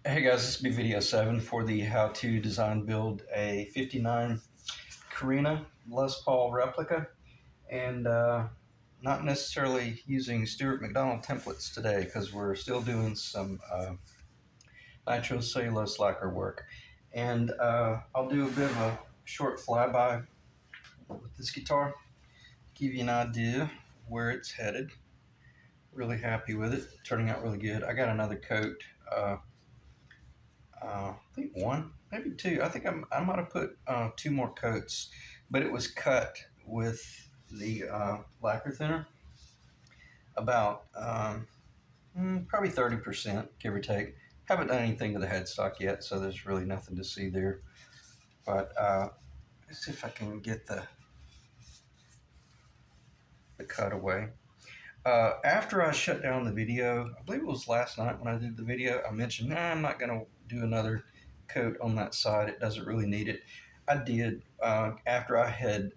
Hey guys, this will be video 7 for the how to design build a 59 Korina Les Paul replica, and not necessarily using Stuart McDonald templates today because we're still doing some nitrocellulose lacquer work. And I'll do a bit of a short flyby with this guitar, give you an idea of where it's headed. Really happy with it, turning out really good. I got another coat. I think one, maybe two. I think I might have put 2 more coats, but it was cut with the lacquer thinner about probably 30%, give or take. Haven't done anything to the headstock yet, so there's really nothing to see there. But let's see if I can get the cut away. After I shut down the video, I believe it was last night when I did the video, I mentioned, I'm not going to do another coat on that side. It doesn't really need it. I did after I had,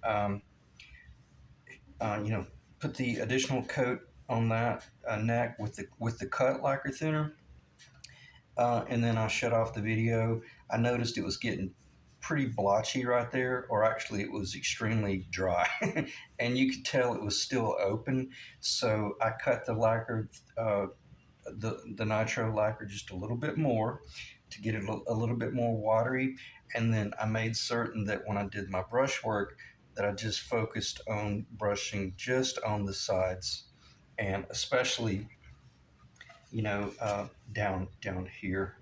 put the additional coat on that neck with the cut lacquer thinner, and then I shut off the video. I noticed it was getting pretty blotchy right there, or actually it was extremely dry and you could tell it was still open. So I cut the lacquer, the nitro lacquer, just a little bit more to get it a little bit more watery, and then I made certain that when I did my brush work that I just focused on brushing just on the sides, and especially down here.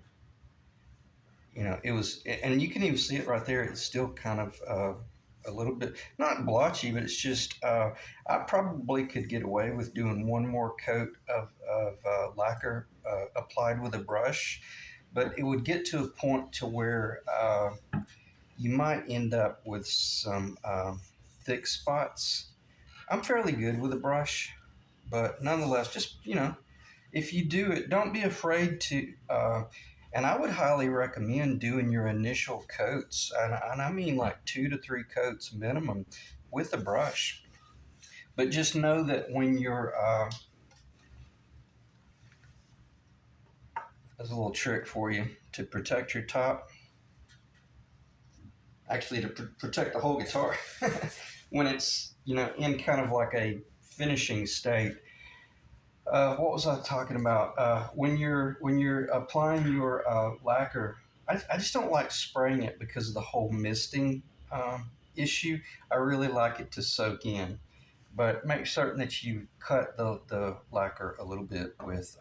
It was, and you can even see it right there. It's still kind of a little bit, not blotchy, but it's just, I probably could get away with doing 1 more coat of lacquer applied with a brush, but it would get to a point to where you might end up with some thick spots. I'm fairly good with a brush, but nonetheless, just, if you do it, don't be afraid to, and I would highly recommend doing your initial coats, and I mean like 2 to 3 coats minimum with a brush. But just know that when you're, there's a little trick for you to protect your top, actually to protect the whole guitar. When it's, in kind of like a finishing state. What was I talking about? When you're applying your lacquer, I just don't like spraying it because of the whole misting issue. I really like it to soak in, but make certain that you cut the lacquer a little bit with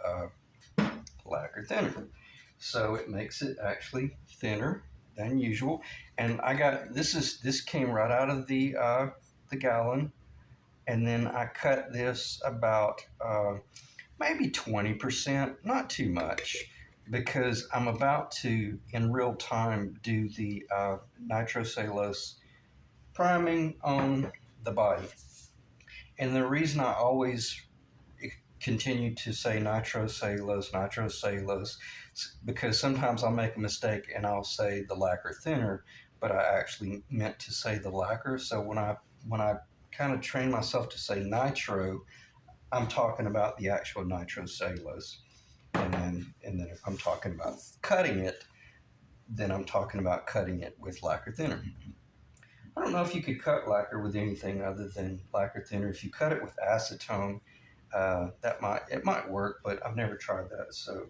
lacquer thinner, so it makes it actually thinner than usual. And I got this came right out of the gallon, and then I cut this about maybe 20%, not too much, because I'm about to, in real time, do the nitrocellulose priming on the body. And the reason I always continue to say nitrocellulose, because sometimes I'll make a mistake and I'll say the lacquer thinner, but I actually meant to say the lacquer. So when I kind of train myself to say nitro, I'm talking about the actual nitrocellulose, and then if I'm talking about cutting it, then I'm talking about cutting it with lacquer thinner. I don't know if you could cut lacquer with anything other than lacquer thinner. If you cut it with acetone, it might work, but I've never tried that, so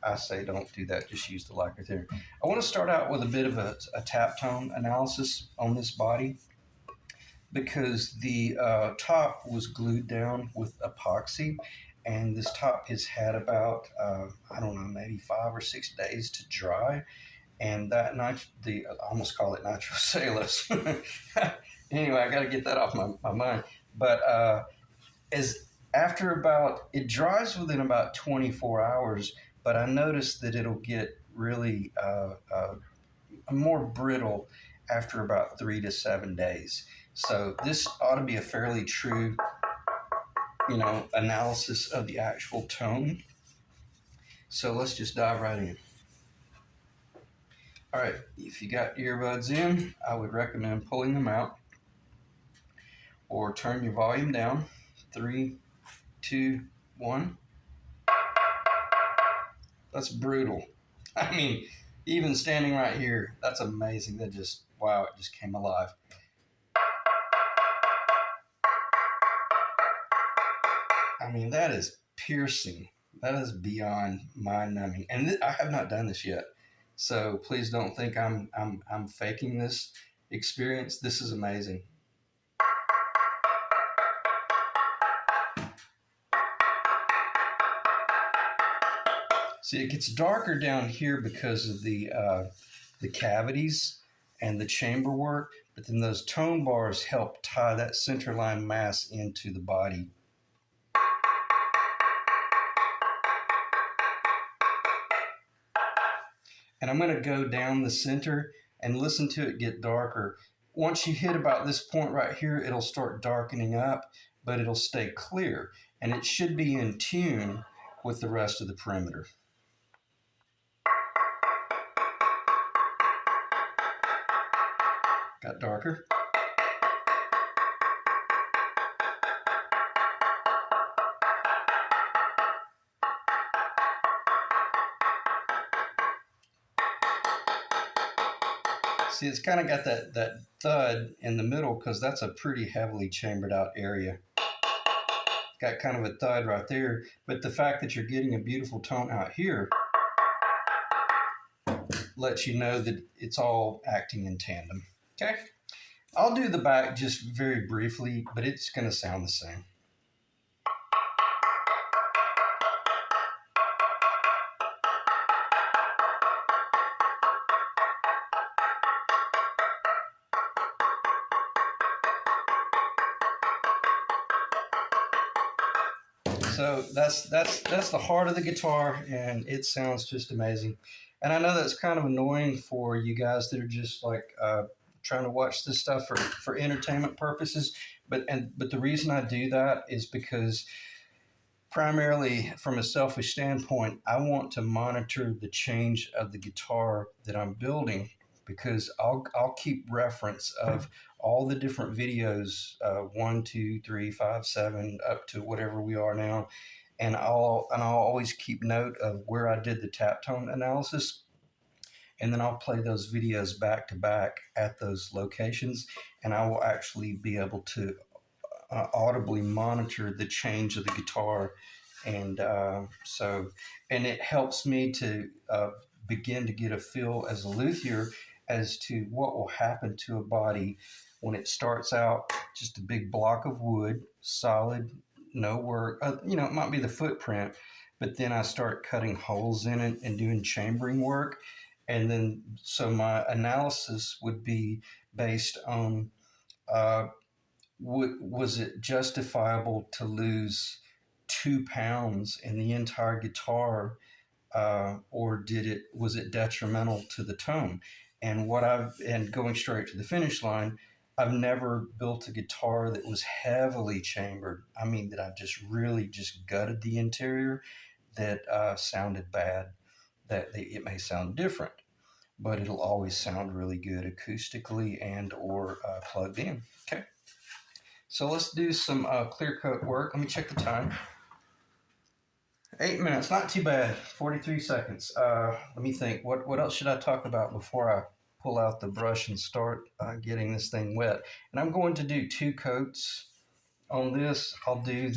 I say don't do that. Just use the lacquer thinner. I want to start out with a bit of a tap tone analysis on this body, because the top was glued down with epoxy, and this top has had about I don't know, maybe 5 or 6 days to dry, and that I almost call it nitrocellulose. Anyway, I got to get that off my mind. But it dries within about 24 hours, but I noticed that it'll get really more brittle after about 3 to 7 days. So this ought to be a fairly true, analysis of the actual tone. So let's just dive right in. All right, if you got earbuds in, I would recommend pulling them out, or turn your volume down. 3, 2, 1. That's brutal. I mean, even standing right here, that's amazing. That just, wow, it just came alive. I mean, that is piercing. That is beyond mind numbing. And I have not done this yet. So please don't think I'm faking this experience. This is amazing. See, it gets darker down here because of the cavities and the chamber work, but then those tone bars help tie that centerline mass into the body. And I'm going to go down the center and listen to it get darker. Once you hit about this point right here, it'll start darkening up, but it'll stay clear, and it should be in tune with the rest of the perimeter. Got darker. See, it's kind of got that thud in the middle because that's a pretty heavily chambered out area. Got kind of a thud right there, but the fact that you're getting a beautiful tone out here lets you know that it's all acting in tandem. Okay, I'll do the back just very briefly, but it's going to sound the same. So that's the heart of the guitar, and it sounds just amazing. And I know that's kind of annoying for you guys that are just like trying to watch this stuff for entertainment purposes. But the reason I do that is because primarily from a selfish standpoint, I want to monitor the change of the guitar that I'm building because I'll keep reference of all the different videos, 1, 2, 3, 5, 7, up to whatever we are now, and I'll always keep note of where I did the tap tone analysis, and then I'll play those videos back to back at those locations, and I will actually be able to audibly monitor the change of the guitar, and and it helps me to begin to get a feel as a luthier as to what will happen to a body when it starts out just a big block of wood, solid, no work. It might be the footprint, but then I start cutting holes in it and doing chambering work, and then so my analysis would be based on uh, was it justifiable to lose 2 pounds in the entire guitar, or was it detrimental to the tone? And going straight to the finish line, I've never built a guitar that was heavily chambered. I mean, that I've just really just gutted the interior that sounded bad. That it may sound different, but it'll always sound really good acoustically and or plugged in. Okay. So let's do some clear coat work. Let me check the time. 8 minutes, not too bad. 43 seconds. Let me think. What else should I talk about before I pull out the brush and start getting this thing wet? And I'm going to do 2 coats on this. I'm going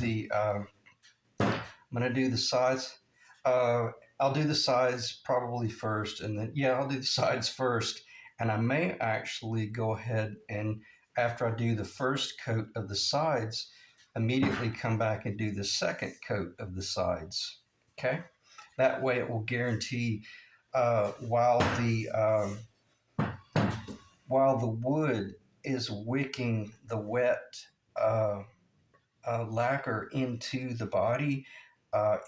to do the sides. I'll do the sides probably first, and then I'll do the sides first. And I may actually go ahead and after I do the first coat of the sides, immediately come back and do the second coat of the sides. Okay, that way it will guarantee while the wood is wicking the wet lacquer into the body.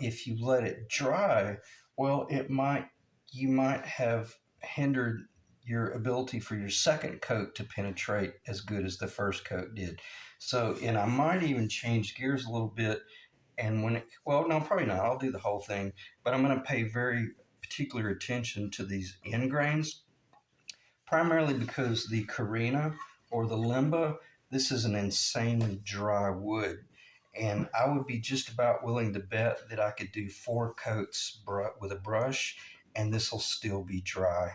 If you let it dry, well, you might have hindered your ability for your second coat to penetrate as good as the first coat did. So, and I might even change gears a little bit. And no, probably not. I'll do the whole thing, but I'm going to pay very particular attention to these end grains, primarily because the Korina or the Limba, this is an insanely dry wood. And I would be just about willing to bet that I could do 4 coats with a brush and this will still be dry,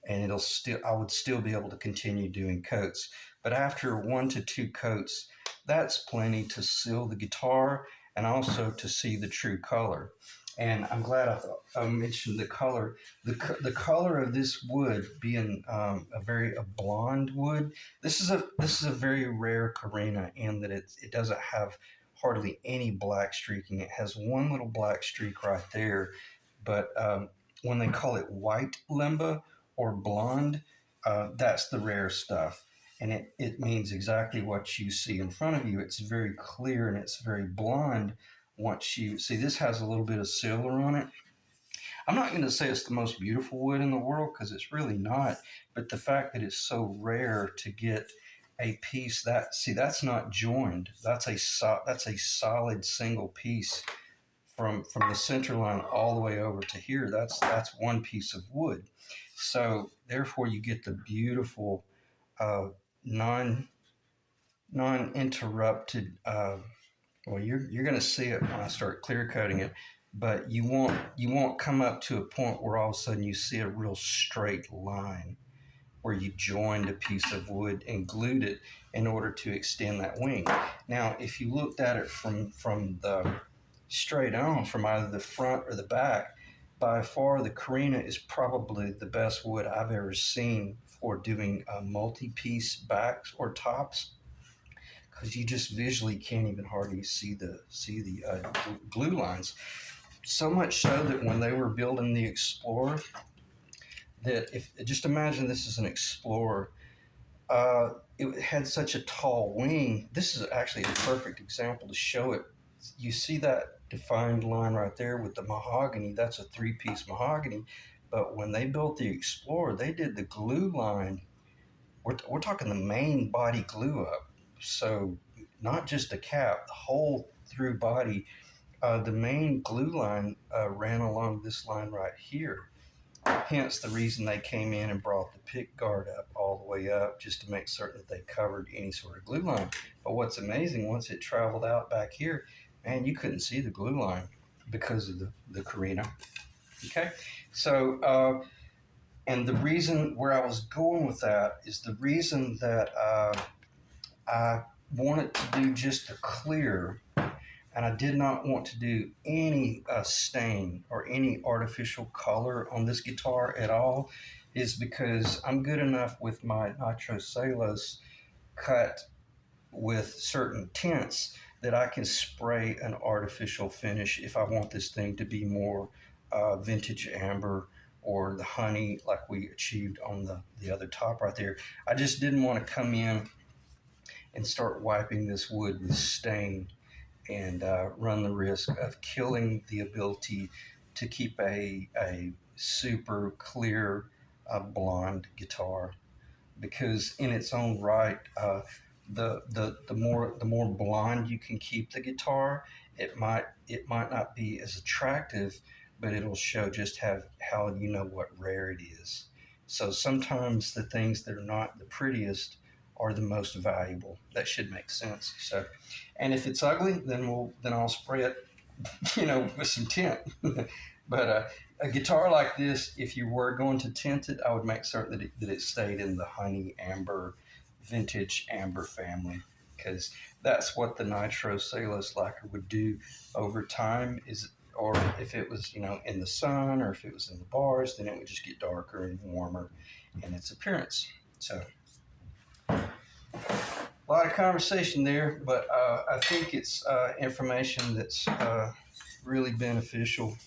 and I would still be able to continue doing coats. But after 1 to 2 coats, that's plenty to seal the guitar and also to see the true color. And I'm glad I mentioned the color. The color of this wood being a blonde wood. This is a very rare Korina in that it doesn't have hardly any black streaking. It has one little black streak right there, but when they call it white Limba or blonde, that's the rare stuff. And it means exactly what you see in front of you. It's very clear and it's very blonde. Once you see, this has a little bit of silver on it. I'm not going to say it's the most beautiful wood in the world because it's really not, but the fact that it's so rare to get a piece that's not joined. That's a solid single piece from the center line all the way over to here. That's one piece of wood. So therefore, you get the beautiful uh, non non interrupted. Well, you're going to see it when I start clear coating it, but you won't come up to a point where all of a sudden you see a real straight line where you joined a piece of wood and glued it in order to extend that wing. Now, if you looked at it from the straight on, from either the front or the back, by far the Korina is probably the best wood I've ever seen for doing multi-piece backs or tops, because you just visually can't even hardly see the glue lines. So much so that when they were building the Explorer, that if just imagine this is an Explorer, it had such a tall wing. This is actually the perfect example to show it. You see that defined line right there with the mahogany? That's a 3-piece mahogany. But when they built the Explorer, they did the glue line. We're talking the main body glue up. So not just the cap, the whole through body. The main glue line ran along this line right here. Hence the reason they came in and brought the pick guard up all the way up, just to make certain that they covered any sort of glue line. But what's amazing, once it traveled out back here, man, you couldn't see the glue line because of the Korina. Okay, so and the reason where I was going with that is the reason that I wanted to do just a clear, and I did not want to do any stain or any artificial color on this guitar at all, is because I'm good enough with my nitrocellulose cut with certain tints that I can spray an artificial finish if I want this thing to be more vintage amber or the honey like we achieved on the other top right there. I just didn't want to come in and start wiping this wood with stain and run the risk of killing the ability to keep a super clear blonde guitar, because in its own right, the more blonde you can keep the guitar, it might not be as attractive, but it'll show just how you know what rare it is. So sometimes the things that are not the prettiest are the most valuable. That should make sense. So, and if it's ugly, then I'll spray it, with some tint. But a guitar like this, if you were going to tint it, I would make certain that it stayed in the honey amber, vintage amber family, because that's what the nitrocellulose lacquer would do over time. Or if it was, in the sun, or if it was in the bars, then it would just get darker and warmer in its appearance. So a lot of conversation there, but I think it's information that's really beneficial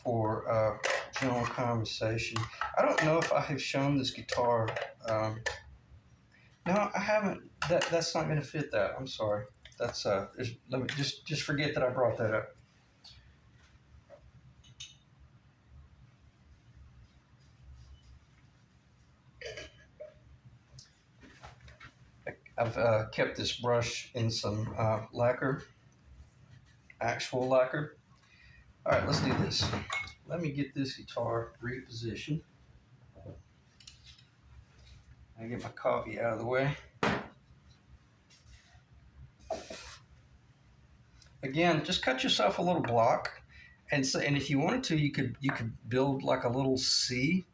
for general conversation. I don't know if I have shown this guitar. No, I haven't. That's not going to fit that. I'm sorry. That's let me just forget that I brought that up. I've kept this brush in some lacquer, actual lacquer. All right, let's do this. Let me get this guitar repositioned. I get my coffee out of the way. Again, just cut yourself a little block And if you wanted to, you could build like a little C,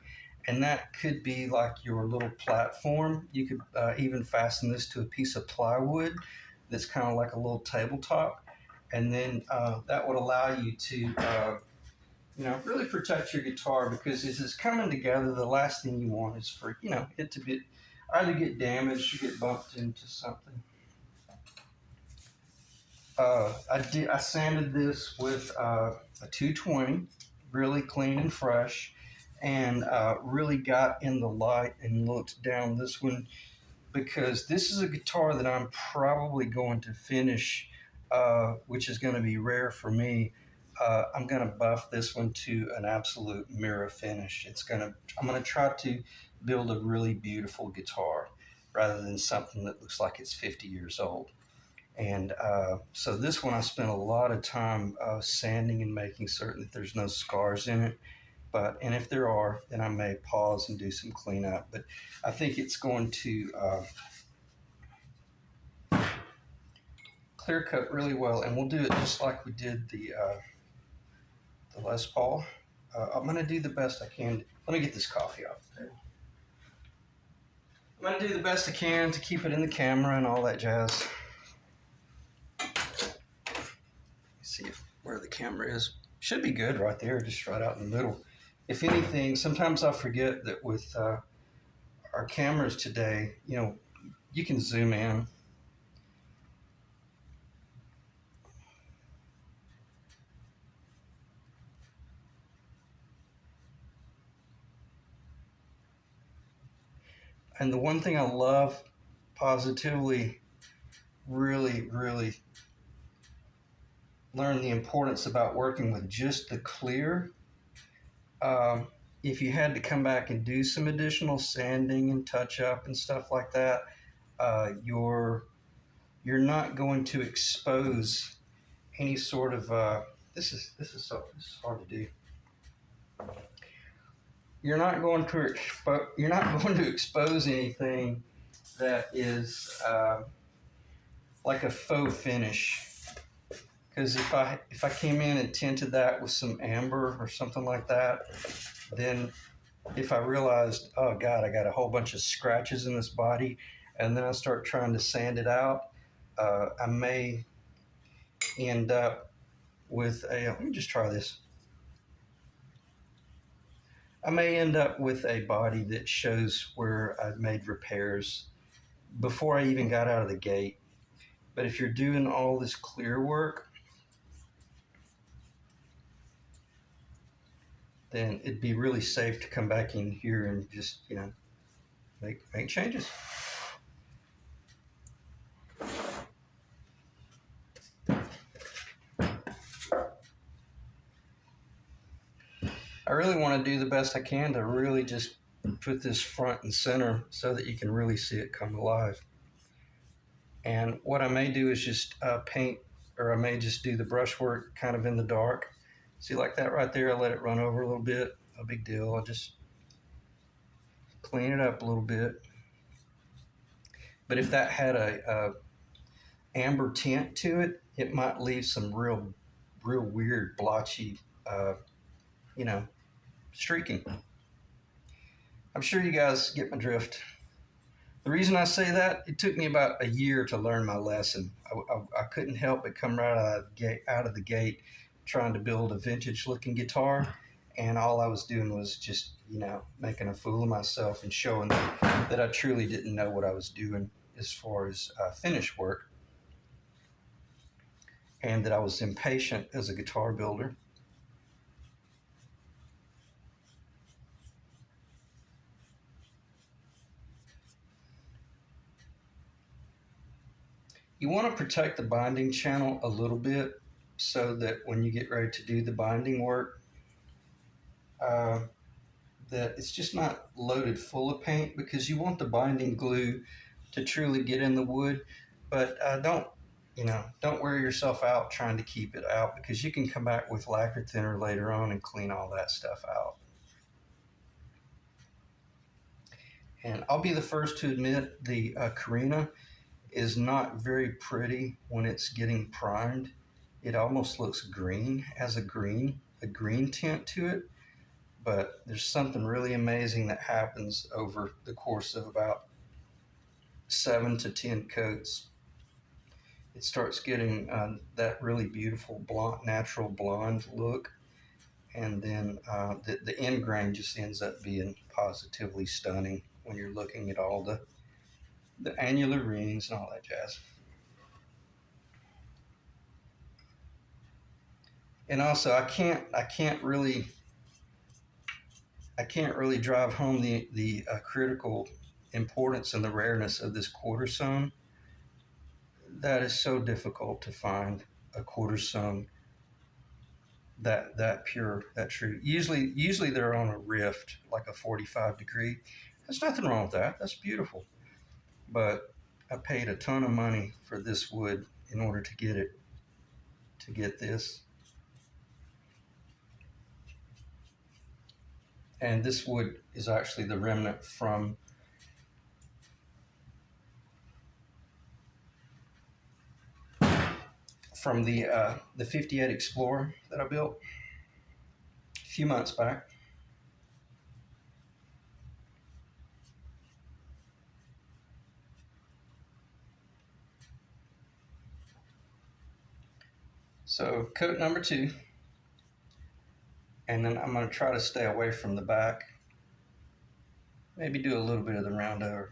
and that could be like your little platform. You could even fasten this to a piece of plywood that's kind of like a little tabletop, and then that would allow you to really protect your guitar, because as it's coming together, the last thing you want is for it to be either get damaged or get bumped into something. I sanded this with a 220, really clean and fresh, and really got in the light and looked down this one, because this is a guitar that I'm probably going to finish, which is going to be rare for me. I'm going to buff this one to an absolute mirror finish. I'm going to try to build a really beautiful guitar rather than something that looks like it's 50 years old. And so this one I spent a lot of time sanding and making certain that there's no scars in it. And if there are, then I may pause and do some cleanup. But I think it's going to clear cut really well, and we'll do it just like we did the Les Paul. I'm going to do the best I can. Let me get this coffee off the table. I'm going to do the best I can to keep it in the camera and all that jazz. See where the camera is. Should be good right there, just right out in the middle. If anything, sometimes I forget that with our cameras today, you can zoom in. And the one thing I love positively, really, really learned the importance about working with just the clear. If you had to come back and do some additional sanding and touch up and stuff like that, you're not going to expose any sort of this is hard to do. You're not going to expose anything that is like a faux finish. Because if I came in and tinted that with some amber or something like that, then if I realized, oh God, I got a whole bunch of scratches in this body, and then I start trying to sand it out, I may end up with let me just try this. I may end up with a body that shows where I've made repairs before I even got out of the gate. But if you're doing all this clear work, then it'd be really safe to come back in here and just, make changes. I really want to do the best I can to really just put this front and center so that you can really see it come alive. And what I may do is just paint, or I may just do the brushwork kind of in the dark. See, like that right there, I let it run over a little bit. No big deal. I'll just clean it up a little bit. But if that had a amber tint to it, it might leave some real weird blotchy, streaking. I'm sure you guys get my drift. The reason I say that, it took me about a year to learn my lesson. I couldn't help but come right out of the gate trying to build a vintage looking guitar, and all I was doing was just, making a fool of myself and showing that I truly didn't know what I was doing as far as finish work, and that I was impatient as a guitar builder. You want to protect the binding channel a little bit so that when you get ready to do the binding work, that it's just not loaded full of paint, because you want the binding glue to truly get in the wood. But don't wear yourself out trying to keep it out, because you can come back with lacquer thinner later on and clean all that stuff out. And I'll be the first to admit the Korina is not very pretty when it's getting primed. It almost looks green as a green. a green tint to it, but there's something really amazing that happens over the course of about 7 to 10 coats. It starts getting that really beautiful blonde, natural blonde look, and then the end grain just ends up being positively stunning when you're looking at all the annular rings and all that jazz. And also, I can't really drive home the critical importance and the rareness of this quarter sewn. That is so difficult to find a quarter sewn that pure, that true. Usually they're on a rift, like a 45 degree. There's nothing wrong with that. That's beautiful. But I paid a ton of money for this wood in order to get this. And this wood is actually the remnant from the 58 Explorer that I built a few months back. So coat number 2, and then I'm going to try to stay away from the back. Maybe do a little bit of the round over.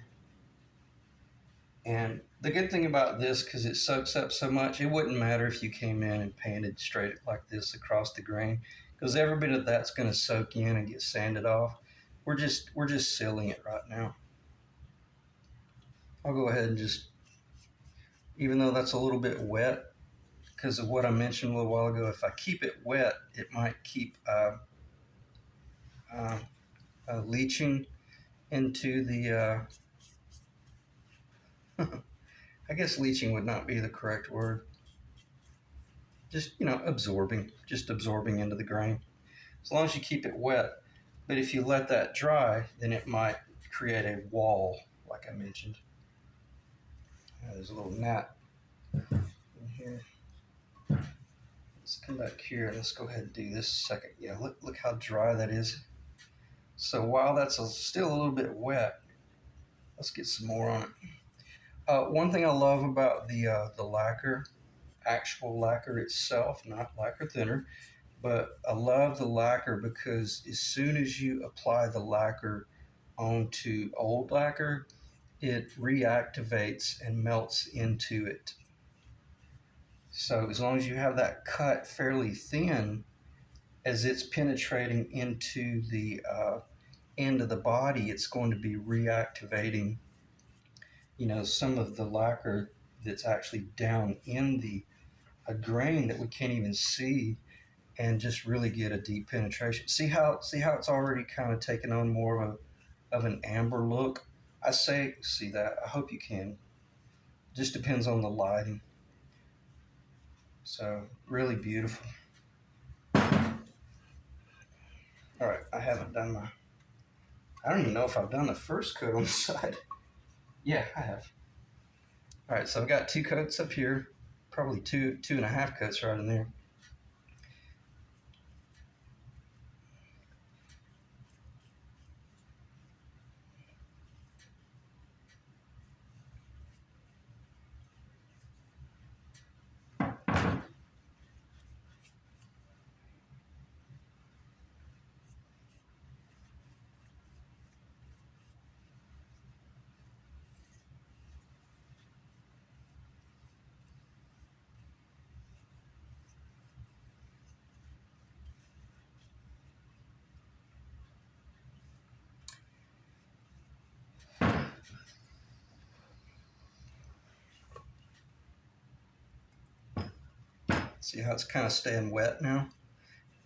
And the good thing about this, because it soaks up so much, it wouldn't matter if you came in and painted straight like this across the grain, because every bit of that's going to soak in and get sanded off. We're just sealing it right now. I'll go ahead and just, even though that's a little bit wet, because of what I mentioned a little while ago, if I keep it wet, it might keep leaching into the, I guess leaching would not be the correct word. Just, absorbing into the grain. As long as you keep it wet. But if you let that dry, then it might create a wall, like I mentioned. There's a little gnat in here. Let's come back here. Let's go ahead and do this second. Yeah, look how dry that is. So while that's still a little bit wet, let's get some more on it. One thing I love about the lacquer, actual lacquer itself, not lacquer thinner, but I love the lacquer because as soon as you apply the lacquer onto old lacquer, it reactivates and melts into it. So as long as you have that cut fairly thin, as it's penetrating into the end of the body, it's going to be reactivating, some of the lacquer that's actually down in a grain that we can't even see, and just really get a deep penetration. See how it's already kind of taken on more of an amber look? See that. I hope you can. Just depends on the lighting. So really beautiful. All right, I don't even know if I've done the first coat on the side. Yeah, I have. All right, so I've got 2 coats up here, probably two and a half coats right in there. See how it's kind of staying wet now?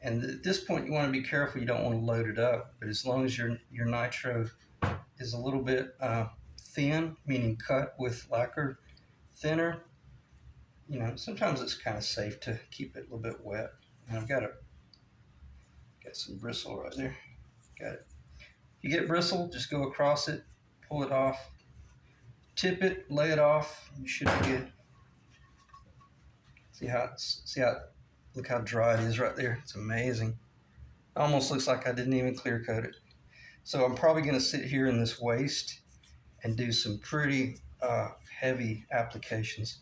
And at this point, you want to be careful. You don't want to load it up. But as long as your nitro is a little bit thin, meaning cut with lacquer thinner, sometimes it's kind of safe to keep it a little bit wet. And I've got some bristle right there. Got it. If you get bristle, just go across it, pull it off, tip it, lay it off. You should be good. See how Look how dry it is right there. It's amazing. It almost looks like I didn't even clear coat it. So I'm probably going to sit here in this waste and do some pretty heavy applications.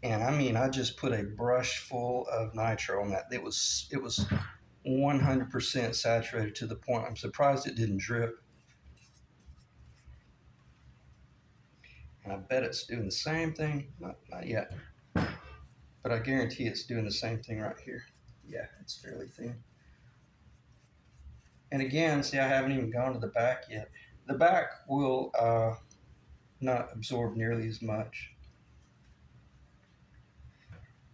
And I mean, I just put a brush full of nitro on that. It was 100% saturated to the point I'm surprised it didn't drip. And I bet it's doing the same thing. Not yet, but I guarantee it's doing the same thing right here. Yeah, it's fairly thin. And again, see, I haven't even gone to the back yet. The back will not absorb nearly as much.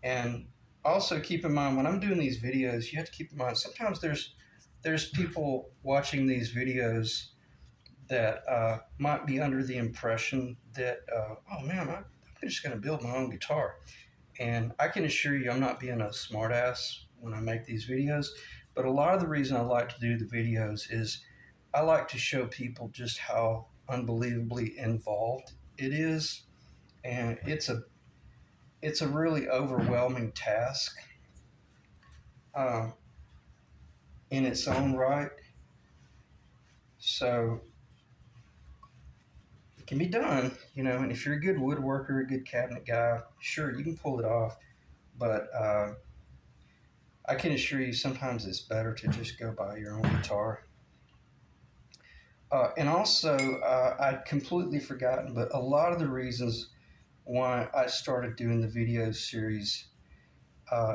And also keep in mind when I'm doing these videos, you have to keep in mind sometimes there's people watching these videos that might be under the impression that oh man, I'm just going to build my own guitar. And I can assure you, I'm not being a smartass when I make these videos. But a lot of the reason I like to do the videos is I like to show people just how unbelievably involved it is, and it's a really overwhelming task uh, in its own right. So it can be done, and if you're a good woodworker, a good cabinet guy, sure, you can pull it off. But I can assure you, sometimes it's better to just go buy your own guitar. And also, I'd completely forgotten, but a lot of the reasons why I started doing the video series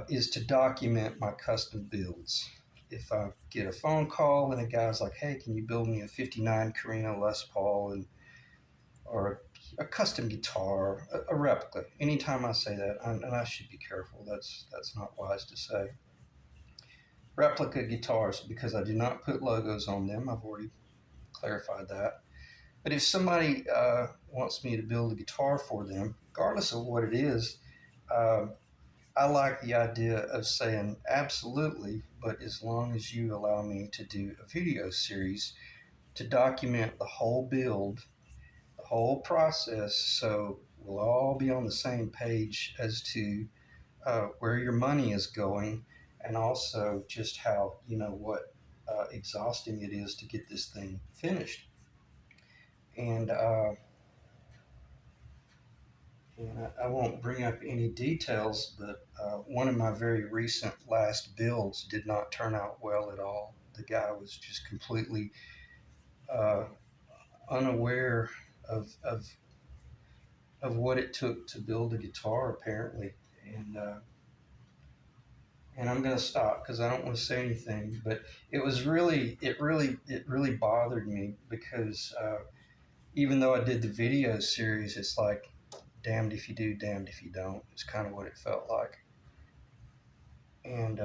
is to document my custom builds. If I get a phone call and a guy's like, "Hey, can you build me a '59 Korina Les Paul or a custom guitar, a replica?" Anytime I say that, and I should be careful. That's not wise to say. Replica guitars, because I do not put logos on them. I've already clarified that. But if somebody wants me to build a guitar for them, regardless of what it is, uh, I like the idea of saying absolutely, but as long as you allow me to do a video series to document the whole build, the whole process, so we'll all be on the same page as to where your money is going, and also just how, what exhausting it is to get this thing finished. And I won't bring up any details, but one of my very recent last builds did not turn out well at all. The guy was just completely uh, unaware of what it took to build a guitar, apparently. And I'm going to stop because I don't want to say anything. But it really bothered me because even though I did the video series, it's like damned if you do, damned if you don't. It's kind of what it felt like. And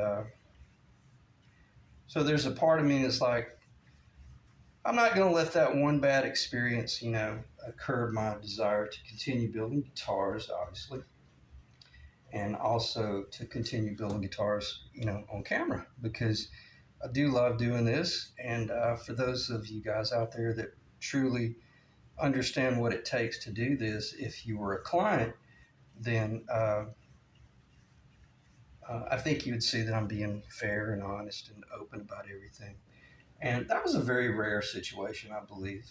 so there's a part of me that's like, I'm not going to let that one bad experience, curb my desire to continue building guitars, obviously, and also to continue building guitars, on camera, because I do love doing this. And for those of you guys out there that truly understand what it takes to do this, if you were a client, then I think you would see that I'm being fair and honest and open about everything. And that was a very rare situation, I believe.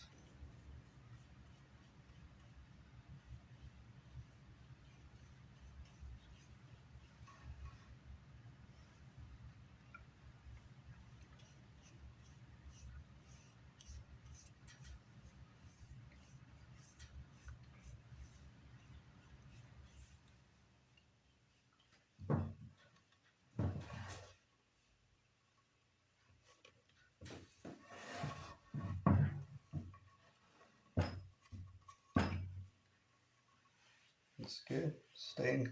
It's good. Staying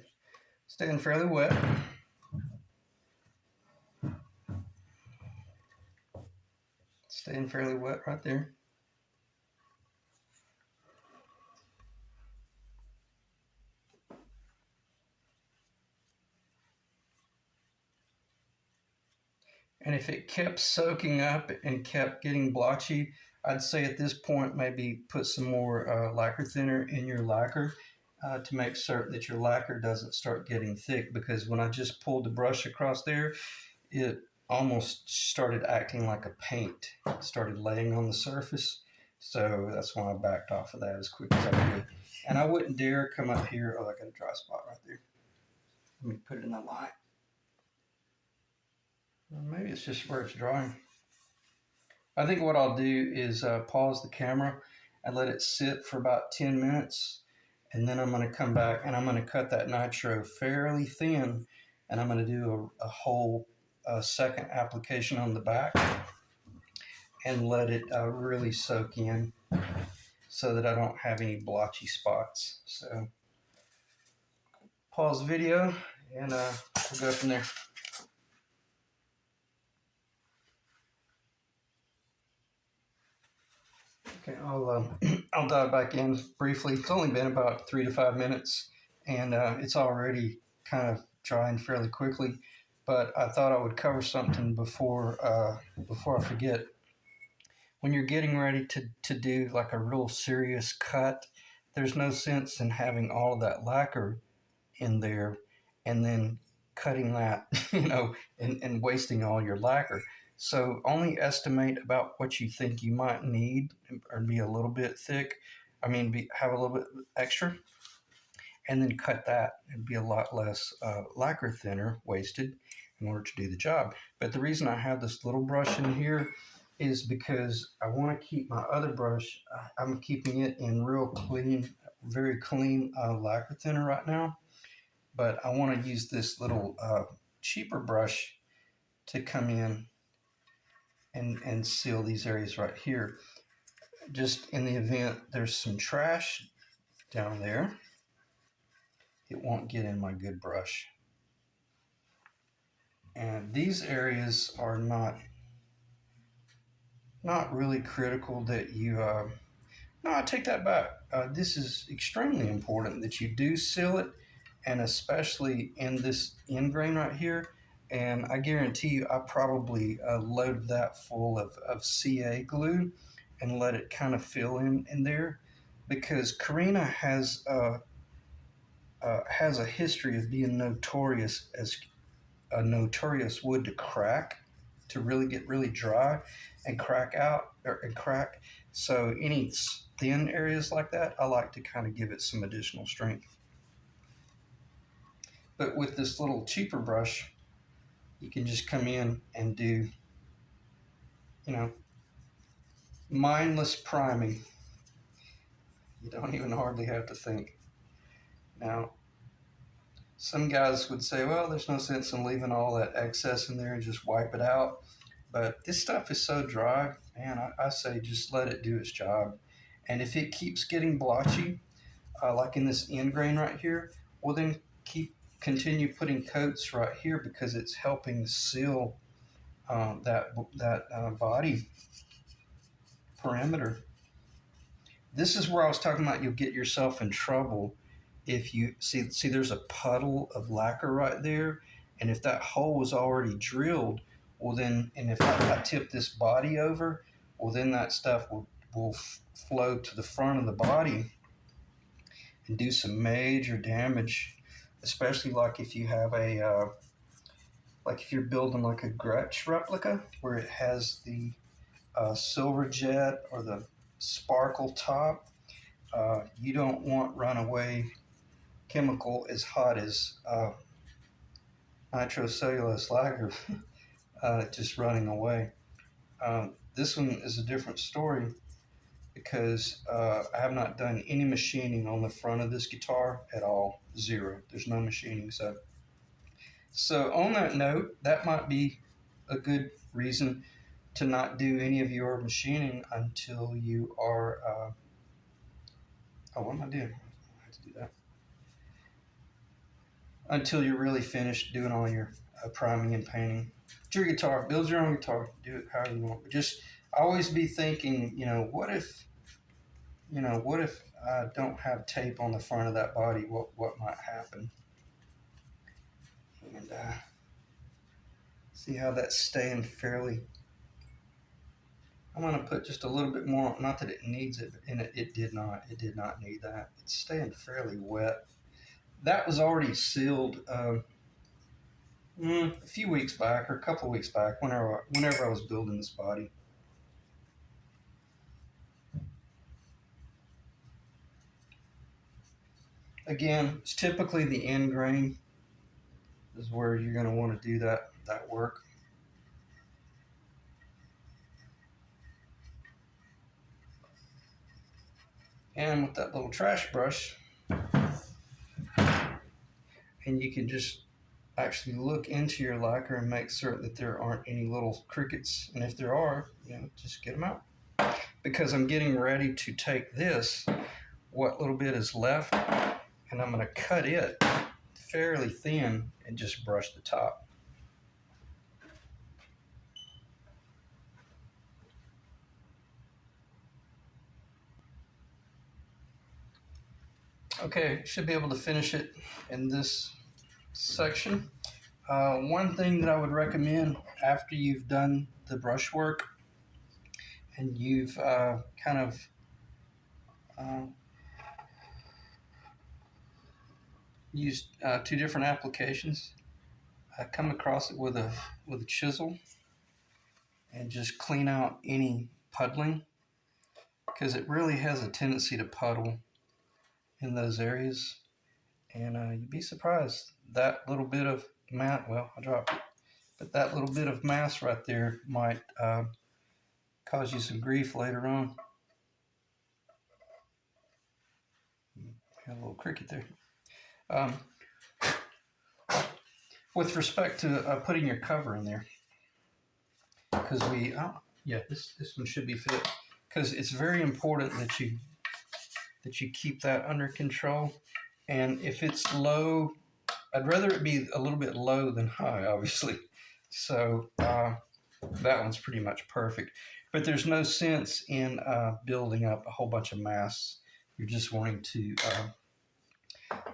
fairly wet. Staying fairly wet right there. And if it kept soaking up and kept getting blotchy, I'd say at this point maybe put some more lacquer thinner in your lacquer. to make certain that your lacquer doesn't start getting thick, because when I just pulled the brush across there, it almost started acting like a paint. It started laying on the surface. So that's why I backed off of that as quick as I could. And I wouldn't dare come up here. Oh, I got a dry spot right there. Let me put it in the light. Maybe it's just where it's drying. I think what I'll do is pause the camera and let it sit for about 10 minutes. And then I'm going to come back and I'm going to cut that nitro fairly thin. And I'm going to do a whole second application on the back and let it really soak in so that I don't have any blotchy spots. So pause the video and we'll go from there. Okay, I'll dive back in briefly. It's only been about 3 to 5 minutes, and it's already kind of drying fairly quickly. But I thought I would cover something before I forget. When you're getting ready to do like a real serious cut, there's no sense in having all of that lacquer in there and then cutting that, and wasting all your lacquer. So only estimate about what you think you might need, or be a little bit thick. Have a little bit extra, and then cut that. It'd be a lot less lacquer thinner wasted in order to do the job. But the reason I have this little brush in here is because I want to keep my other brush. I'm keeping it in real clean, very clean lacquer thinner right now. But I want to use this little cheaper brush to come in and seal these areas right here. Just in the event there's some trash down there, it won't get in my good brush. And these areas are not really critical that you, no, I take that back. This is extremely important that you do seal it, and especially in this end grain right here. And I guarantee you, I probably loaded that full of CA glue and let it kind of fill in there, because Korina has a history of being notorious as a notorious wood to crack, to really get really dry and crack out and crack. So any thin areas like that, I like to kind of give it some additional strength. But with this little cheaper brush, you can just come in and do, mindless priming. You don't even hardly have to think. Now, some guys would say, well, there's no sense in leaving all that excess in there and just wipe it out. But this stuff is so dry, man, I say just let it do its job. And if it keeps getting blotchy, like in this end grain right here, well then continue putting coats right here, because it's helping seal that body perimeter. This is where I was talking about you'll get yourself in trouble if you see there's a puddle of lacquer right there, and if that hole was already drilled, well then, and if I tip this body over, well then that stuff will flow to the front of the body and do some major damage, especially like if you have like if you're building like a Gretsch replica where it has the silver jet or the sparkle top. You don't want runaway chemical as hot as nitrocellulose lacquer just running away. This one is a different story, because I have not done any machining on the front of this guitar at all. Zero. There's no machining. So on that note, that might be a good reason to not do any of your machining until you are, what am I doing? I have to do that. Until you're really finished doing all your priming and painting. It's your guitar. Build your own guitar. Do it however you want. But just always be thinking, what if I don't have tape on the front of that body? What might happen? And see how that's staying fairly I'm going to put just a little bit more, not that it needs it, and it did not. It did not need that. It's staying fairly wet. That was already sealed a few weeks back, or a couple of weeks back, whenever I was building this body. Again, it's typically the end grain is where you're going to want to do that work. And with that little trash brush, and you can just actually look into your lacquer and make certain that there aren't any little crickets. And if there are, just get them out. Because I'm getting ready to take this, what little bit is left, and I'm going to cut it fairly thin and just brush the top. Okay, should be able to finish it in this section. One thing that I would recommend after you've done the brushwork and you've kind of used two different applications, I come across it with a chisel and just clean out any puddling, because it really has a tendency to puddle in those areas. And you'd be surprised, that little bit of mass, well, I dropped it, but that little bit of mass right there might cause you some grief later on. Got a little cricket there. With respect to putting your cover in there, because this one should be fit, because it's very important that you keep that under control. And if it's low, I'd rather it be a little bit low than high, obviously. So that one's pretty much perfect. But there's no sense in building up a whole bunch of mass. You're just wanting to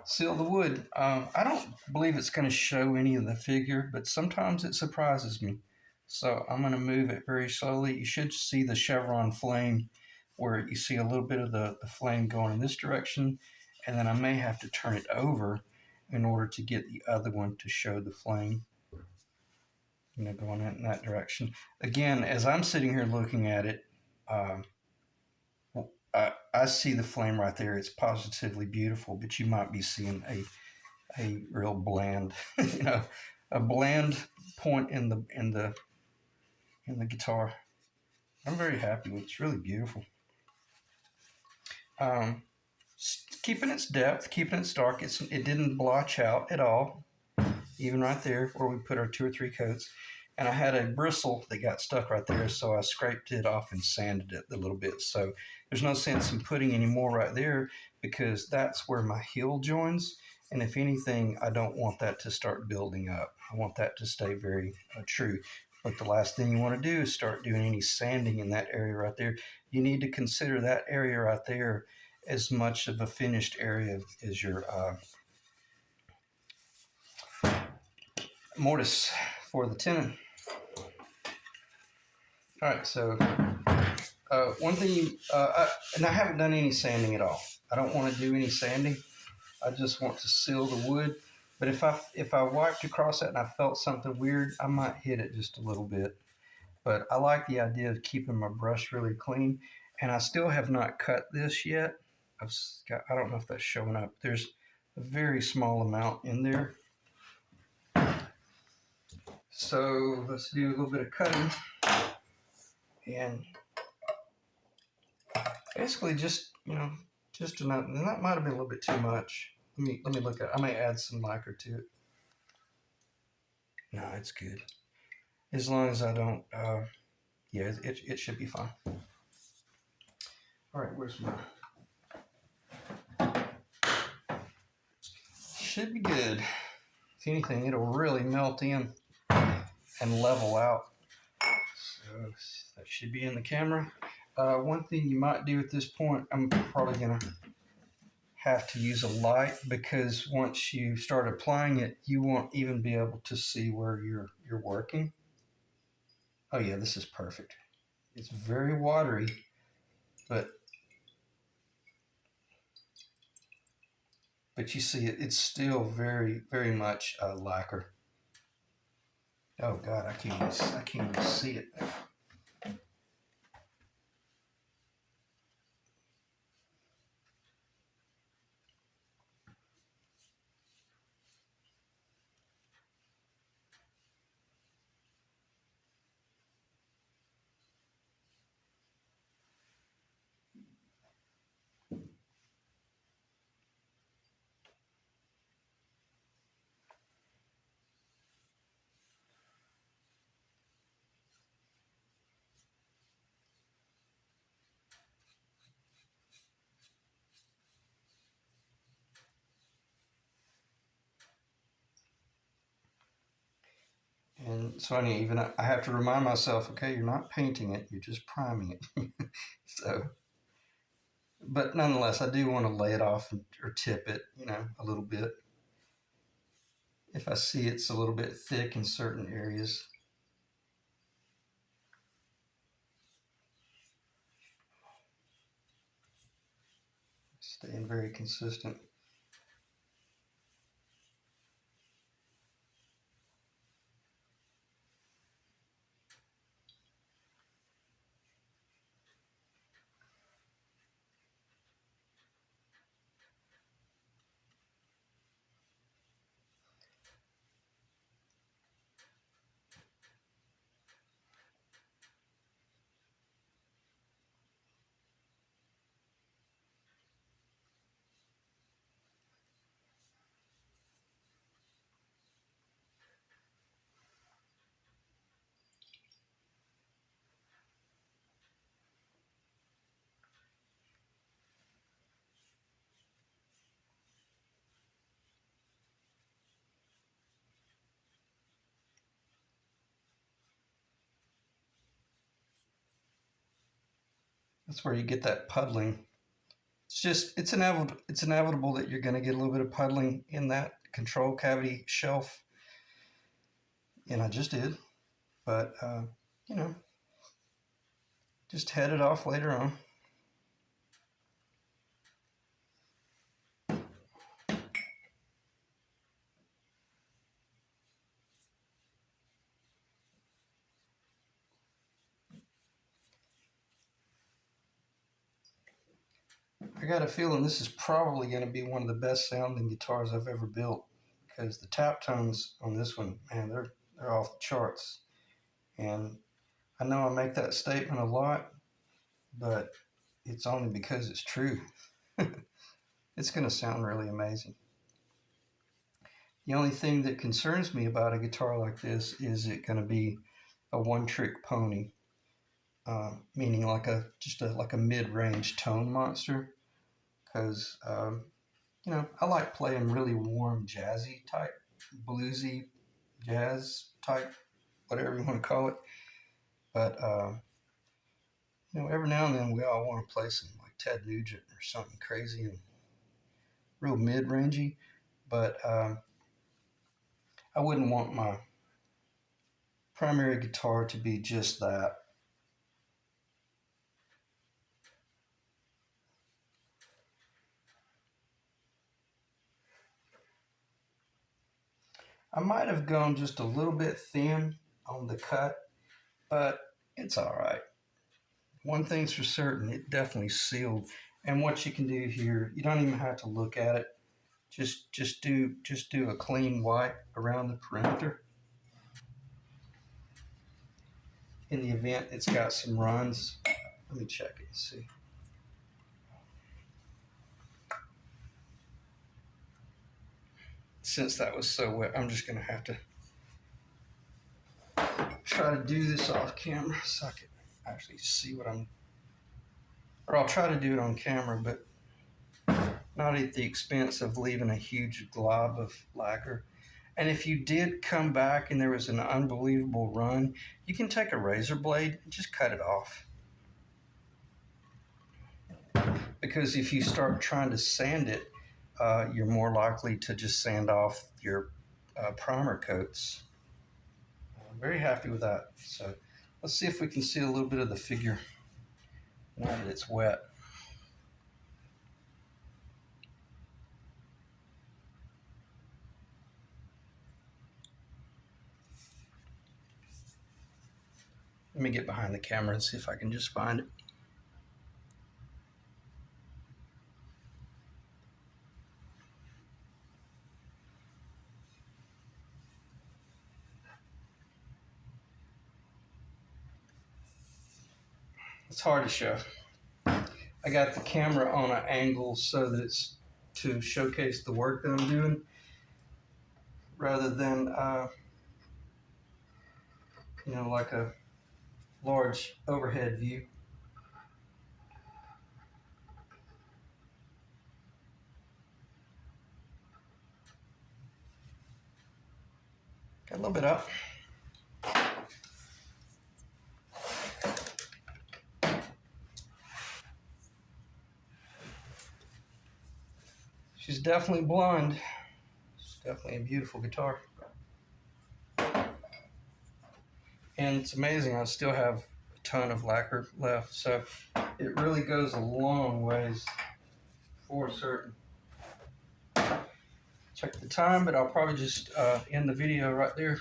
seal the wood. I don't believe it's going to show any of the figure, but sometimes it surprises me. So I'm going to move it very slowly. You should see the chevron flame where you see a little bit of the flame going in this direction, and then I may have to turn it over in order to get the other one to show the flame, going in that direction. Again, as I'm sitting here looking at it, I see the flame right there. It's positively beautiful, but you might be seeing a real bland, a bland point in the guitar. I'm very happy with it. It's really beautiful. Keeping its depth, keeping its dark. It didn't blotch out at all, even right there where we put our 2 or 3 coats. And I had a bristle that got stuck right there, so I scraped it off and sanded it a little bit. So there's no sense in putting any more right there, because that's where my heel joins. And if anything, I don't want that to start building up. I want that to stay very true. But the last thing you want to do is start doing any sanding in that area right there. You need to consider that area right there as much of a finished area as your mortise for the tenon. All right, so one thing, and I haven't done any sanding at all. I don't want to do any sanding. I just want to seal the wood. But if I wiped across that and I felt something weird, I might hit it just a little bit. But I like the idea of keeping my brush really clean. And I still have not cut this yet. I don't know if that's showing up. There's a very small amount in there. So let's do a little bit of cutting. And basically just enough. And that might have been a little bit too much. Let me look at it. I may add some lacquer to it. No, it's good. As long as I don't, it should be fine. All right, where's my, should be good. If anything, it'll really melt in and level out. So that should be in the camera. One thing you might do at this point, I'm probably gonna have to use a light, because once you start applying it, you won't even be able to see where you're working. Oh yeah, this is perfect. It's very watery, but you see it's still very, very much lacquer. Oh God, I can't even see it. And so I have to remind myself, okay, you're not painting it, you're just priming it. So, but nonetheless, I do want to lay it off or tip it, a little bit. If I see it's a little bit thick in certain areas. Staying very consistent. That's where you get that puddling. It's inevitable that you're going to get a little bit of puddling in that control cavity shelf, and I just did. But you know, just head it off later on. I got a feeling this is probably going to be one of the best sounding guitars I've ever built because the tap tones on this one, man, they're off the charts. And I know I make that statement a lot, but it's only because it's true. It's going to sound really amazing. The only thing that concerns me about a guitar like this is it going to be a one-trick pony, meaning like a mid-range tone monster. Because I like playing really warm, jazzy type, bluesy jazz type, whatever you want to call it. But every now and then we all want to play some like Ted Nugent or something crazy and real mid-rangey. But I wouldn't want my primary guitar to be just that. I might have gone just a little bit thin on the cut, but it's all right. One thing's for certain, it definitely sealed. And what you can do here, you don't even have to look at it. Just do a clean wipe around the perimeter. In the event it's got some runs, let me check it and see. Since that was so wet, I'm just gonna have to try to do this off camera so I can actually see what or I'll try to do it on camera, but not at the expense of leaving a huge glob of lacquer. And if you did come back and there was an unbelievable run, you can take a razor blade and just cut it off. Because if you start trying to sand it, you're more likely to just sand off your primer coats. I'm very happy with that. So Let's see if we can see a little bit of the figure now that it's wet. Let me get behind the camera and see if I can just find it. It's hard to show. I got the camera on an angle so that it's to showcase the work that I'm doing rather than, like a large overhead view. Got a little bit up. She's definitely blonde. It's definitely a beautiful guitar. And it's amazing, I still have a ton of lacquer left, so it really goes a long ways for certain. Check the time, but I'll probably just end the video right there.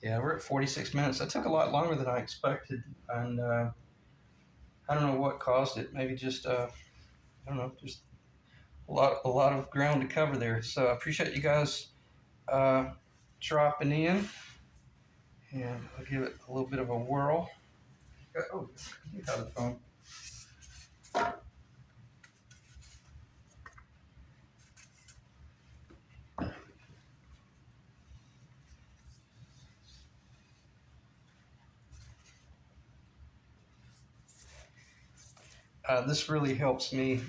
Yeah, we're at 46 minutes. That took a lot longer than I expected, and I don't know what caused it. Maybe just, I don't know, just a lot of ground to cover there. So I appreciate you guys dropping in, and I'll give it a little bit of a whirl. Oh, you have the phone. This really helps me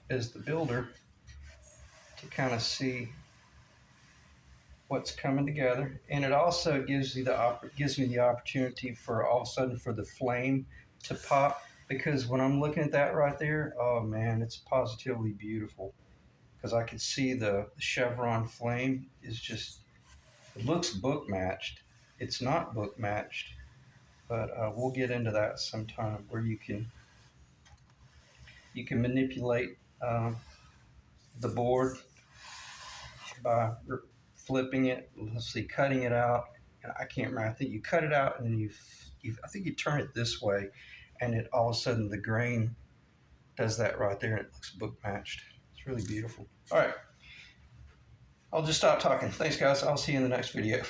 as the builder to kind of see what's coming together, and it also gives me the opportunity for all of a sudden for the flame to pop, because when I'm looking at that right there, oh man, it's positively beautiful, because I can see the chevron flame is just, it looks book matched. It's not book matched, but we'll get into that sometime where you can manipulate the board by flipping it, let's see, cutting it out. I can't remember. I think you cut it out and then I think you turn it this way, and it all of a sudden the grain does that right there, and it looks book matched. It's really beautiful. All right, I'll just stop talking. Thanks, guys. I'll see you in the next video.